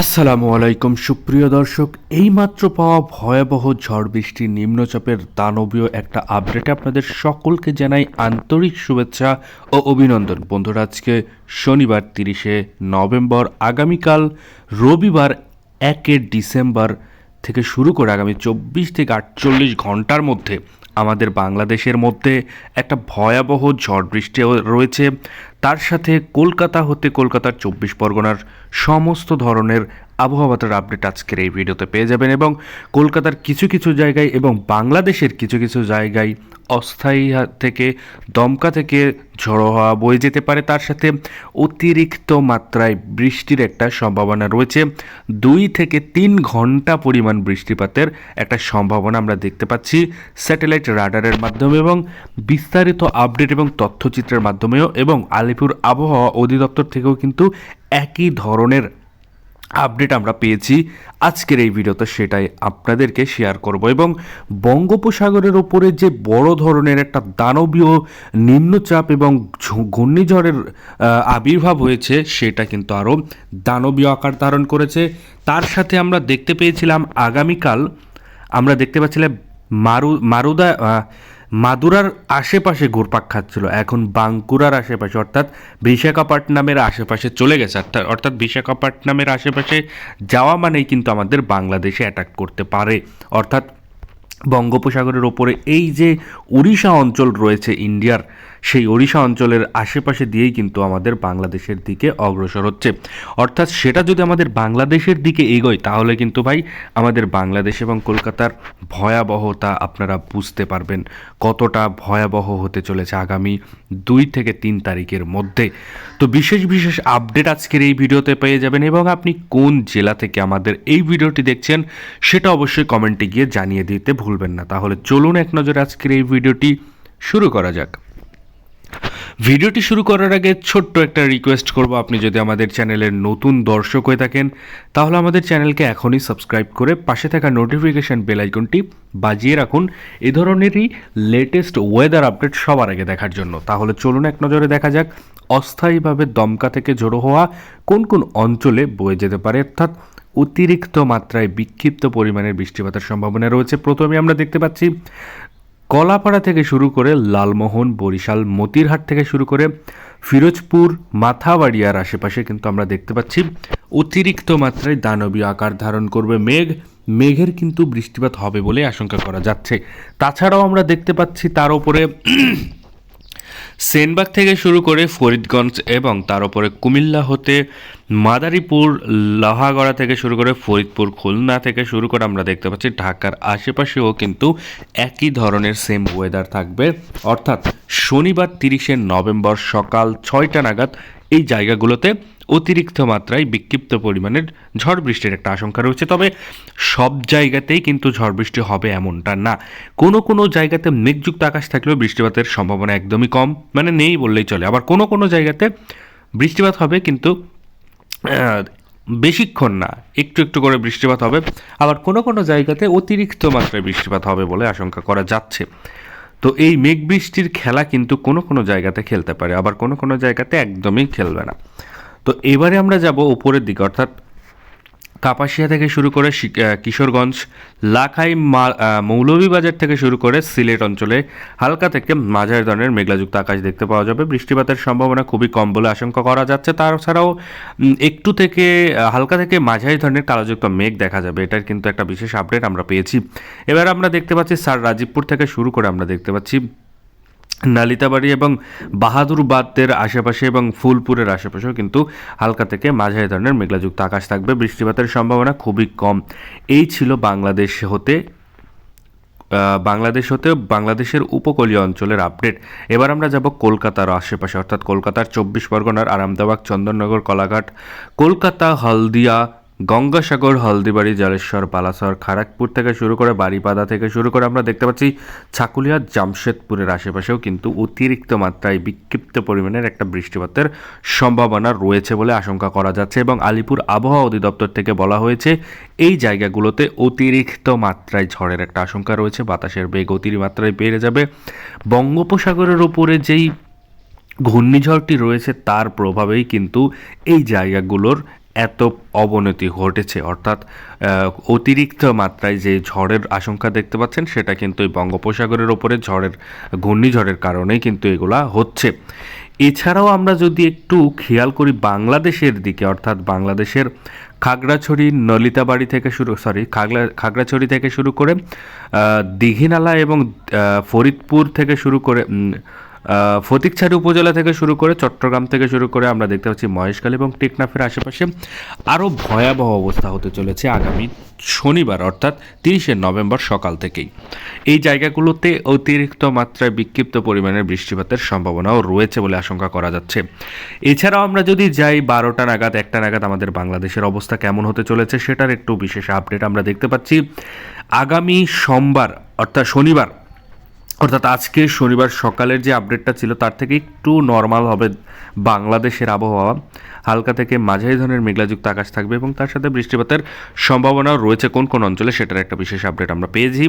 আসসালামু আলাইকুম সুপ্রিয় দর্শক, এইমাত্র পাওয়া ভয়াবহ ঝড় বৃষ্টির নিম্নচাপের দানবীয় একটা আপডেটে আপনাদের সকলকে জানাই আন্তরিক শুভেচ্ছা ও অভিনন্দন। বন্ধুরা, আজকে শনিবার 30শে নভেম্বর, আগামীকাল রবিবার 1 ডিসেম্বর থেকে শুরু করে আগামী 24 থেকে 48 ঘন্টার মধ্যে আমাদের বাংলাদেশের মধ্যে একটা ভয়াবহ ঝড় বৃষ্টি রয়েছে। তার সাথে কলকাতা হতে কলকাতার 24 পরগনার সমস্ত ধরনের আবহাওয়ার আপডেট আজকের এই ভিডিওতে পেয়ে যাবেন, এবং কলকাতার কিছু কিছু জায়গায় এবং বাংলাদেশের কিছু কিছু জায়গায় অস্থায়ী থেকে দমকা থেকে ঝড়ো হাওয়া বয়ে যেতে পারে। তার সাথে অতিরিক্ত মাত্রায় বৃষ্টির একটা সম্ভাবনা রয়েছে। 2 থেকে 3 ঘন্টা পরিমাণ বৃষ্টিপাতের একটা সম্ভাবনা আমরা দেখতে পাচ্ছি স্যাটেলাইট রাডারের মাধ্যমে এবং বিস্তারিত আপডেট এবং তথ্যচিত্রের মাধ্যমেও, এবং আলিপুর আবহাওয়া অধিদপ্তর থেকেও কিন্তু একই ধরনের আপডেট আমরা পেয়েছি। আজকের এই ভিডিওতে সেটাই আপনাদেরকে শেয়ার করব, এবং বঙ্গোপসাগরের ওপরে যে বড় ধরনের একটা দানবীয় নিম্নচাপ এবং ঘূর্ণিঝড়ের আবির্ভাব হয়েছে সেটা কিন্তু আরও দানবীয় আকার ধারণ করেছে। তার সাথে আমরা দেখতে পেয়েছিলাম আগামীকাল আমরা দেখতে পাচ্ছিলাম মাদুরার আশেপাশে ঘুরপাক খাচ্ছিল, এখন বাঁকুড়ার আশেপাশে অর্থাৎ বিশাখাপট্টনমের আশেপাশে চলে গেছে। অর্থাৎ বিশাখাপট্টনমের আশেপাশে যাওয়া মানেই কিন্তু আমাদের বাংলাদেশে অ্যাটাক করতে পারে। অর্থাৎ বঙ্গোপসাগরের ওপরে এই যে ওড়িশা অঞ্চল রয়েছে ইন্ডিয়ার, সেই ওড়িশা অঞ্চলের আশেপাশে দিয়েই কিন্তু আমাদের বাংলাদেশের দিকে অগ্রসর হচ্ছে। অর্থাৎ সেটা যদি আমাদের বাংলাদেশের দিকে এগোয় তাহলে কিন্তু ভাই আমাদের বাংলাদেশ এবং কলকাতার ভয়াবহতা আপনারা বুঝতে পারবেন কতটা ভয়াবহ হতে চলেছে আগামী 2 থেকে 3 তারিখের মধ্যে। তো বিশেষ বিশেষ আপডেট আজকের এই ভিডিওতে পেয়ে যাবেন, এবং আপনি কোন জেলা থেকে আমাদের এই ভিডিওটি দেখছেন সেটা অবশ্যই কমেন্টে গিয়ে জানিয়ে দিতে ভুলবেন না। তাহলে চলুন এক নজরে আজকের এই ভিডিওটি শুরু করা যাক। ভিডিওটি শুরু করার আগে ছোট্ট একটা রিকোয়েস্ট করব, আপনি যদি আমাদের চ্যানেলের নতুন দর্শক হয়ে থাকেন তাহলে আমাদের চ্যানেলকে এখনই সাবস্ক্রাইব করে পাশে থাকা নোটিফিকেশান বেল আইকনটি বাজিয়ে রাখুন এই ধরনেরই লেটেস্ট ওয়েদার আপডেট সবার আগে দেখার জন্য। তাহলে চলুন এক নজরে দেখা যাক অস্থায়ীভাবে দমকা থেকে ঝোড়ো হওয়া কোন কোন অঞ্চলে বয়ে যেতে পারে, অর্থাৎ অতিরিক্ত মাত্রায় বিক্ষিপ্ত পরিমাণের বৃষ্টিপাতের সম্ভাবনা রয়েছে। প্রথমে আমরা দেখতে পাচ্ছি কলাপাড়া থেকে শুরু করে লালমোহন, বরিশাল, মতিরহাট থেকে শুরু করে ফিরোজপুর, মাথাবাড়িয়ার আশেপাশে কিন্তু আমরা দেখতে পাচ্ছি অতিরিক্ত মাত্রায় দানবীয় আকার ধারণ করবে মেঘের কিন্তু বৃষ্টিপাত হবে বলে আশঙ্কা করা যাচ্ছে। তাছাড়াও আমরা দেখতে পাচ্ছি তার উপরে সেনবাগ থেকে শুরু করে ফরিদগঞ্জ এবং তার উপরে কুমিল্লা হতে মাদারীপুর, লোহাগড়া থেকে শুরু করে ফরিদপুর, খুলনা থেকে শুরু করে আমরা দেখতে পাচ্ছি ঢাকার আশেপাশেও কিন্তু একই ধরনের সেম ওয়েদার থাকবে। অর্থাৎ শনিবার 30শে নভেম্বর সকাল 6টা নাগাদ এই জায়গাগুলোতে অতিরিক্ত মাত্রায় বিক্ষিপ্ত পরিমাণের ঝড় বৃষ্টির একটা আশঙ্কা রয়েছে। তবে সব জায়গাতেই কিন্তু ঝড় বৃষ্টি হবে এমনটা না, কোনো কোনো জায়গাতে মেঘযুক্ত আকাশ থাকলেও বৃষ্টিপাতের সম্ভাবনা একদমই কম, মানে নেই বললেই চলে। আবার কোনো কোনো জায়গাতে বৃষ্টিপাত হবে কিন্তু বেশিক্ষণ না, একটু একটু করে বৃষ্টিপাত হবে। আবার কোনো কোনো জায়গাতে অতিরিক্ত মাত্রায় বৃষ্টিপাত হবে বলে আশঙ্কা করা যাচ্ছে। তো এই মেঘ বৃষ্টির খেলা কিন্তু কোনো কোনো জায়গাতে খেলতে পারে, আবার কোনো কোনো জায়গাতে একদমই খেলবে না। তো এবারে আমরা যাব উপরের দিকে, অর্থাৎ কাপাসিয়া থেকে শুরু করে কিশোরগঞ্জ, লাখাই, মৌলভীবাজার থেকে শুরু করে সিলেট অঞ্চলে হালকা থেকে মাঝারি ধরনের মেঘলাযুক্ত আকাশ দেখতে পাওয়া যাবে। বৃষ্টিপাতের সম্ভাবনা খুবই কম বলে আশঙ্কা করা যাচ্ছে। তাছাড়াও একটু থেকে হালকা থেকে মাঝারি ধরনের কালোযুক্ত মেঘ দেখা যাবে, এটার কিন্তু একটা বিশেষ আপডেট আমরা পেয়েছি। এবার আমরা দেখতে পাচ্ছি স্যার রাজীবপুর থেকে শুরু করে আমরা দেখতে পাচ্ছি নালিতাবাড়ি এবং বাহাদুরবাদের আশেপাশে এবং ফুলপুরের আশেপাশেও কিন্তু হালকা থেকে মাঝারি ধরনের মেঘলাযুক্ত আকাশ থাকবে। বৃষ্টিপাতের সম্ভাবনা খুবই কম। এই ছিল বাংলাদেশের উপকূলীয় অঞ্চলের আপডেট। এবার আমরা যাব কলকাতার আশেপাশে, অর্থাৎ কলকাতার 24 পরগনার আরামবাগ, চন্দননগর, কলাঘাট, কলকাতা, হলদিয়া, গঙ্গাসাগর, হলদিবাড়ি, জলেশ্বর, বালাসর, খড়গপুর থেকে শুরু করে বারিপাদা থেকে শুরু করে আমরা দেখতে পাচ্ছি চাকুলিয়া, জামশেদপুরের আশেপাশেও কিন্তু অতিরিক্ত মাত্রায় বিক্ষিপ্ত পরিমাণের একটা বৃষ্টিপাতের সম্ভাবনা রয়েছে বলে আশঙ্কা করা যাচ্ছে। এবং আলিপুর আবহাওয়া অধিদপ্তর থেকে বলা হয়েছে এই জায়গাগুলোতে অতিরিক্ত মাত্রায় ঝড়ের একটা আশঙ্কা রয়েছে, বাতাসের বেগ অতিমাত্রায় বেড়ে যাবে। বঙ্গোপসাগরের উপরে যেই ঘূর্ণিঝড়টি রয়েছে তার প্রভাবেই কিন্তু এই জায়গাগুলোর এত অবনতি ঘটেছে, অর্থাৎ অতিরিক্ত মাত্রায় যে ঝড়ের আশঙ্কা দেখতে পাচ্ছেন সেটা কিন্তু এই বঙ্গোপসাগরের ওপরে ঘূর্ণিঝড়ের কারণেই কিন্তু এগুলা হচ্ছে। এছাড়াও আমরা যদি একটু খেয়াল করি বাংলাদেশের দিকে, অর্থাৎ বাংলাদেশের খাগড়াছড়ি নলিতাবাড়ি থেকে খাগড়াছড়ি থেকে শুরু করে দীঘিনালা এবং ফরিদপুর থেকে শুরু করে ফটিকছড়ি উপজেলা থেকে শুরু করে চট্টগ্রাম থেকে শুরু করে আমরা দেখতে পাচ্ছি মহেশখালী এবং টেকনাফের আশেপাশে আরও ভয়াবহ অবস্থা হতে চলেছে আগামী শনিবার, অর্থাৎ 30শে নভেম্বর সকাল থেকেই। এই জায়গাগুলোতে অতিরিক্ত মাত্রায় বিক্ষিপ্ত পরিমাণের বৃষ্টিপাতের সম্ভাবনাও রয়েছে বলে আশঙ্কা করা যাচ্ছে। এছাড়াও আমরা যদি যাই 12টা নাগাদ 1টা নাগাদ আমাদের বাংলাদেশের অবস্থা কেমন হতে চলেছে সেটার একটু বিশেষ আপডেট আমরা দেখতে পাচ্ছি। আগামী সোমবার অর্থাৎ শনিবার, অর্থাৎ আজকে শনিবার সকালের যে আপডেটটা ছিল তার থেকে একটু নর্মাল হবে বাংলাদেশের আবহাওয়া। হালকা থেকে মাঝারি ধরনের মেঘলাযুক্ত আকাশ থাকবে এবং তার সাথে বৃষ্টিপাতের সম্ভাবনাও রয়েছে কোন কোন অঞ্চলে, সেটার একটা বিশেষ আপডেট আমরা পেয়েছি,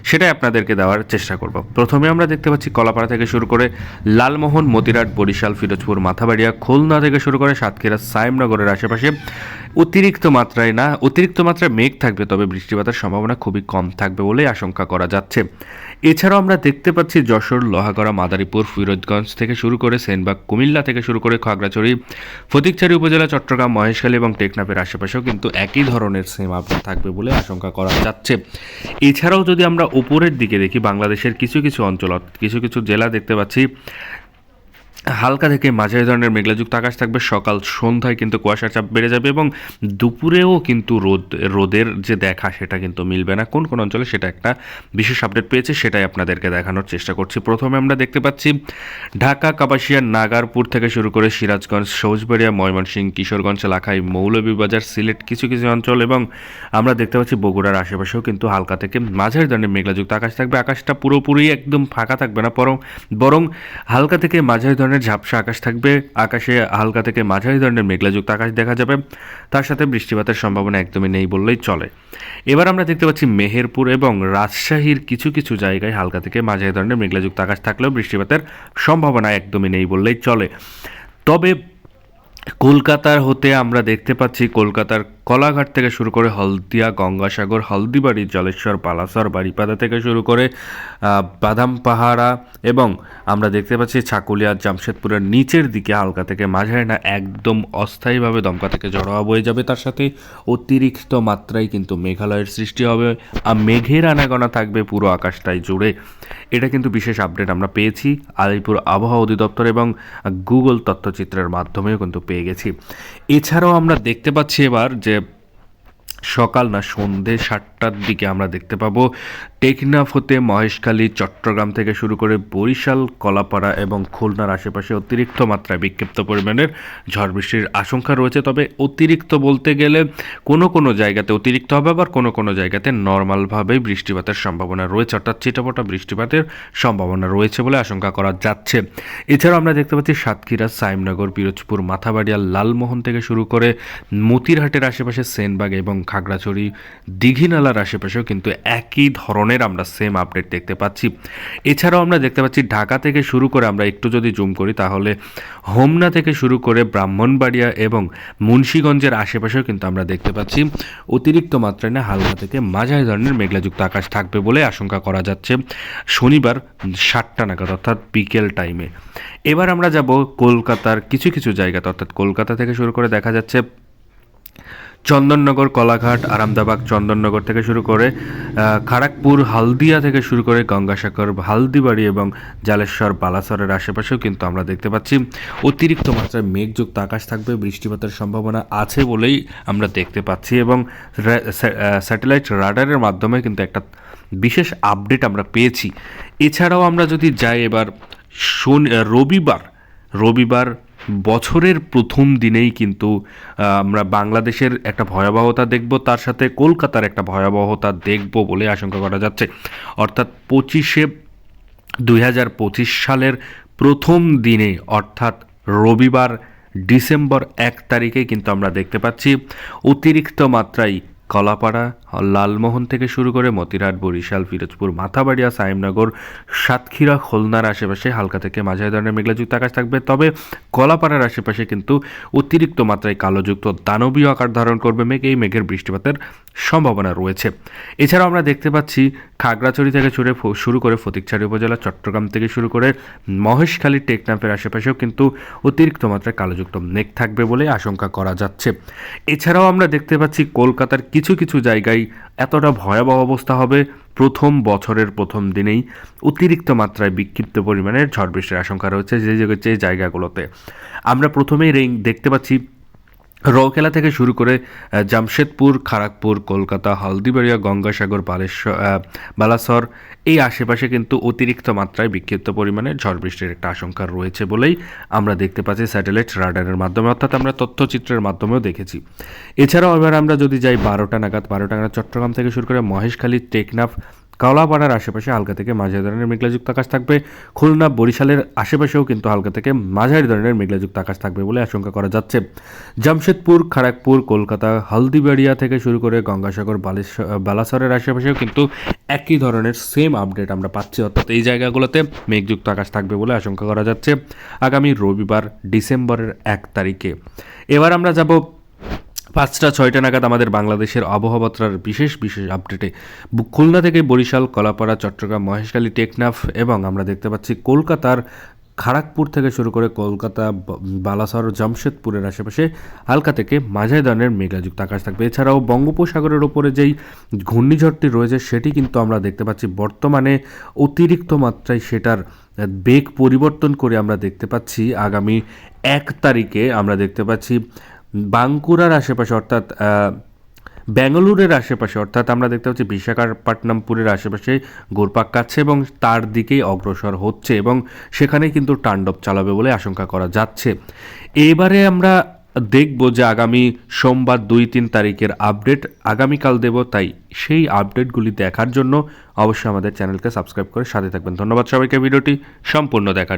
সেটাই আপনাদেরকে দেওয়ার চেষ্টা করব। প্রথমে আমরা দেখতে পাচ্ছি কলাপাড়া থেকে শুরু করে লালমোহন, মতিরাট, বরিশাল, ফিরোজপুর, মাথাবাড়িয়া, খুলনা থেকে শুরু করে সাতক্ষীরা, সাইমনগরের আশেপাশে অতিরিক্ত মাত্রায় মেঘ থাকবে, তবে বৃষ্টিপাতের সম্ভাবনা খুবই কম থাকবে বলে আশঙ্কা করা যাচ্ছে। এছাড়াও আমরা দেখতে পাচ্ছি যশোর, লোহাগড়া, মাদারীপুর, ফিরোজগঞ্জ থেকে শুরু করে সেনবাগ, কুমিল্লা থেকে শুরু করে খাগড়াছড়ি, ফটিকছড়ি উপজেলা, চট্টগ্রাম, মহেশখালী এবং টেকনাফের আশেপাশেও কিন্তু একই ধরনের সেম আপডেট থাকবে বলে আশঙ্কা করা যাচ্ছে। এছাড়াও যদি আমরা উপরের দিকে দেখি বাংলাদেশের কিছু কিছু অঞ্চল, কিছু কিছু জেলা দেখতে পাচ্ছি হালকা থেকে মাঝারি ধরনের মেঘলাযুক্ত আকাশ থাকবে। সকাল সন্ধ্যায় কিন্তু কুয়াশার চাপ বেড়ে যাবে এবং দুপুরেও কিন্তু রোদের যে দেখা সেটা কিন্তু মিলবে না কোন কোন অঞ্চলে, সেটা একটা বিশেষ আপডেট পেয়েছে, সেটাই আপনাদেরকে দেখানোর চেষ্টা করছি। প্রথমে আমরা দেখতে পাচ্ছি ঢাকা, কাপাসিয়া, নাগারপুর থেকে শুরু করে সিরাজগঞ্জ, সবুজবাড়িয়া, ময়মনসিংহ, কিশোরগঞ্জ, লাখাই, মৌলভীবাজার, সিলেট কিছু কিছু অঞ্চল এবং আমরা দেখতে পাচ্ছি বগুড়ার আশেপাশেও কিন্তু হালকা থেকে মাঝারি ধরনের মেঘলাযুক্ত আকাশ থাকবে। আকাশটা পুরোপুরি একদম ফাঁকা থাকবে না, বরং হালকা থেকে মাঝারি ধরনের ঝাপসা আকাশ থাকবে। আকাশে হালকা থেকে মাঝারি ধরনের মেঘলাযুক্ত আকাশ দেখা যাবে, তার সাথে বৃষ্টিপাতের সম্ভাবনা একদমই নেই বললেই চলে। এবার আমরা দেখতে পাচ্ছি মেহেরপুর এবং রাজশাহীর কিছু কিছু জায়গায় হালকা থেকে মাঝারি ধরনের মেঘলাযুক্ত আকাশ থাকলেও বৃষ্টিপাতের সম্ভাবনা একদমই নেই বললেই চলে। তবে কলকাতার হতে আমরা দেখতে পাচ্ছি কলকাতার কলাঘাট থেকে শুরু করে হলদিয়া, গঙ্গাসাগর, হলদিবাড়ি, জলেশ্বর, পালাসর, বারিপাদা থেকে শুরু করে বাদাম পাহাড়া এবং আমরা দেখতে পাচ্ছি ছাকুলিয়া, জামশেদপুরের নিচের দিকে হালকা থেকে মাঝারি না একদম অস্থায়ীভাবে দমকা থেকে ঝড়ো হাওয়া বয়ে যাবে, তার সাথে অতিরিক্ত মাত্রায় কিন্তু মেঘালয়ের সৃষ্টি হবে আর মেঘের আনাগোনা থাকবে পুরো আকাশটাই জুড়ে। এটা কিন্তু বিশেষ আপডেট আমরা পেয়েছি আলিপুর আবহাওয়া অধিদপ্তর এবং গুগল তথ্যচিত্রের মাধ্যমেও কিন্তু পেয়ে গেছি। এছাড়াও আমরা দেখতে পাচ্ছি এবার যে সকাল না সন্ধ্যে 7টার দিকে আমরা দেখতে পাবো টেকনাফ হতে মহেশখালী, চট্টগ্রাম থেকে শুরু করে বরিশাল, কলাপাড়া এবং খুলনার আশেপাশে অতিরিক্ত মাত্রায় বিক্ষিপ্ত পরিমাণের ঝড় বৃষ্টির আশঙ্কা রয়েছে। তবে অতিরিক্ত বলতে গেলে কোনো কোনো জায়গাতে অতিরিক্ত হবে, আবার কোনো কোনো জায়গাতে নর্মালভাবেই বৃষ্টিপাতের সম্ভাবনা রয়েছে, অর্থাৎ ছিটাফোঁটা বৃষ্টিপাতের সম্ভাবনা রয়েছে বলে আশঙ্কা করা যাচ্ছে। এছাড়াও আমরা দেখতে পাচ্ছি সাতক্ষীরা, সাইমনগর, পিরোজপুর, মাথাবাড়িয়া, লালমোহন থেকে শুরু করে মতিরহাটের আশেপাশে সেনবাগ এবং খাগড়াছড়ি, দীঘিনালার আশেপাশেও কিন্তু একই ধরনের আমরা সেম আপডেট দেখতে পাচ্ছি। এছাড়াও আমরা দেখতে পাচ্ছি ঢাকা থেকে শুরু করে আমরা একটু যদি জুম করি তাহলে হোমনা থেকে শুরু করে ব্রাহ্মণবাড়িয়া এবং মুন্সিগঞ্জের আশেপাশেও কিন্তু আমরা দেখতে পাচ্ছি অতিরিক্ত মাত্রায় না হালকা থেকে মাঝারি ধরনের মেঘলাযুক্ত আকাশ থাকবে বলে আশঙ্কা করা যাচ্ছে শনিবার 7টা নাগাদ, অর্থাৎ বিকেল টাইমে। এবার আমরা যাব কলকাতার কিছু কিছু জায়গাতে, অর্থাৎ কলকাতা থেকে শুরু করে দেখা যাচ্ছে চন্দননগর, কলাঘাট, আরামদাবাগ, চন্দননগর থেকে শুরু করে খড়গপুর, হলদিয়া থেকে শুরু করে গঙ্গাসাগর, হালদিবাড়ি এবং জালেশ্বর, বালাসরের আশেপাশেও কিন্তু আমরা দেখতে পাচ্ছি অতিরিক্ত মাত্রায় মেঘযুক্ত আকাশ থাকবে, বৃষ্টিপাতের সম্ভাবনা আছে বলেই আমরা দেখতে পাচ্ছি এবং স্যাটেলাইট রাডারের মাধ্যমে কিন্তু একটা বিশেষ আপডেট আমরা পেয়েছি। এছাড়াও আমরা যদি যাই এবার রবিবার বছরের প্রথম দিনেই কিন্তু আমরা বাংলাদেশের একটা ভয়াবহতা দেখব, তার সাথে কলকাতার একটা ভয়াবহতা দেখব বলে আশঙ্কা করা যাচ্ছে। অর্থাৎ 2025 সালের প্রথম দিনে, অর্থাৎ রবিবার ডিসেম্বর 1 তারিখে কিন্তু আমরা দেখতে পাচ্ছি অতিরিক্ত মাত্রায় কলাপাড়া, লালমোহন থেকে শুরু করে মতিরাট, বরিশাল, পিরোজপুর, মাথাবাড়িয়া, সাইমনগর, সাতক্ষীরা, খুলনার আশেপাশে হালকা থেকে মাঝারি ধরনের মেঘলাযুক্ত আকাশ থাকবে। তবে কলাপাড়ার আশেপাশে কিন্তু অতিরিক্ত মাত্রায় কালোযুক্ত দানবীয় আকার ধারণ করবে মেঘ। এই মেঘের বৃষ্টিপাতের সম্ভাবনা রয়েছে। এছাড়াও আমরা দেখতে পাচ্ছি খাগড়াছড়ি থেকে শুরু করে ফটিকছড়ি উপজেলা, চট্টগ্রাম থেকে শুরু করে মহেশখালী, টেকনাফের আশেপাশেও কিন্তু অতিরিক্ত মাত্রায় কালোযুক্ত মেঘ থাকবে বলে আশঙ্কা করা যাচ্ছে। এছাড়াও আমরা দেখতে পাচ্ছি কলকাতার কিছু কিছু জায়গায় এতটা ভয়াবহ অবস্থা হবে, প্রথম বছরের প্রথম দিনেই অতিরিক্ত মাত্রায় বিক্ষিপ্ত পরিমাণের ঝড় বৃষ্টির আশঙ্কা রয়েছে যে জায়গাগুলোতে। আমরা প্রথমেই দেখতে পাচ্ছি রৌকেলা থেকে শুরু করে জামশেদপুর, খড়গপুর, কলকাতা, হলদিবাড়িয়া, গঙ্গাসাগর, বালাসর এই আশেপাশে কিন্তু অতিরিক্ত মাত্রায় বিক্ষিপ্ত পরিমাণে ঝড় বৃষ্টির একটা আশঙ্কা রয়েছে বলেই আমরা দেখতে পাচ্ছি স্যাটেলাইট রাডারের মাধ্যমে, অর্থাৎ আমরা তথ্যচিত্রের মাধ্যমেও দেখেছি। এছাড়াও এবার আমরা যদি যাই 12টা নাগাদ চট্টগ্রাম থেকে শুরু করে মহেশখালী, টেকনাফ, কলাপাড়ার আশেপাশে হালকা থেকে মাঝারি ধরনের মেঘলাযুক্ত আকাশ থাকবে। খুলনা, বরিশালের আশেপাশেও কিন্তু হালকা থেকে মাঝারি ধরনের মেঘলাযুক্ত আকাশ থাকবে বলে আশঙ্কা করা যাচ্ছে। জামশেদপুর, খড়গপুর, কলকাতা, হলদিবাড়িয়া থেকে শুরু করে গঙ্গাসাগর, বালাসরের আশেপাশেও কিন্তু একই ধরনের সেম আপডেট আমরা পাচ্ছি, অর্থাৎ এই জায়গাগুলোতে মেঘযুক্ত আকাশ থাকবে বলে আশঙ্কা করা যাচ্ছে আগামী রবিবার ডিসেম্বরের 1 তারিখে। এবার আমরা যাব 5টা-6টা নাগাদ আমাদের বাংলাদেশের আবহাওয়ার বিশেষ আপডেটে। খুলনা থেকে বরিশাল, কলাপাড়া, চট্টগ্রাম, মহেশখালী, টেকনাফ এবং আমরা দেখতে পাচ্ছি কলকাতার খড়গপুর থেকে শুরু করে কলকাতা, বালাসর, জামশেদপুরের আশেপাশে হালকা থেকে মাঝারি ধরনের মেঘলাযুক্ত আকাশ থাকবে। এছাড়াও বঙ্গোপসাগরের ওপরে যেই ঘূর্ণিঝড়টি রয়েছে সেটি কিন্তু আমরা দেখতে পাচ্ছি বর্তমানে অতিরিক্ত মাত্রায় সেটার বেগ পরিবর্তন করে আমরা দেখতে পাচ্ছি আগামী 1 তারিখে আমরা দেখতে পাচ্ছি বাঁকুড়ার আশেপাশে, অর্থাৎ ব্যাঙ্গালুরের আশেপাশে, অর্থাৎ আমরা দেখতে পাচ্ছি বিশাখাপট্টনমপুরের আশেপাশে ঘুরপাক খাচ্ছে এবং তার দিকেই অগ্রসর হচ্ছে এবং সেখানে কিন্তু তাণ্ডব চালাবে বলে আশঙ্কা করা যাচ্ছে। এবারে আমরা দেখব যে আগামী সোমবার 2-3 তারিখের আপডেট আগামীকাল দেব, তাই সেই আপডেটগুলি দেখার জন্য অবশ্যই আমাদের চ্যানেলকে সাবস্ক্রাইব করে সাথে থাকবেন। ধন্যবাদ সবাইকে ভিডিওটি সম্পূর্ণ দেখার।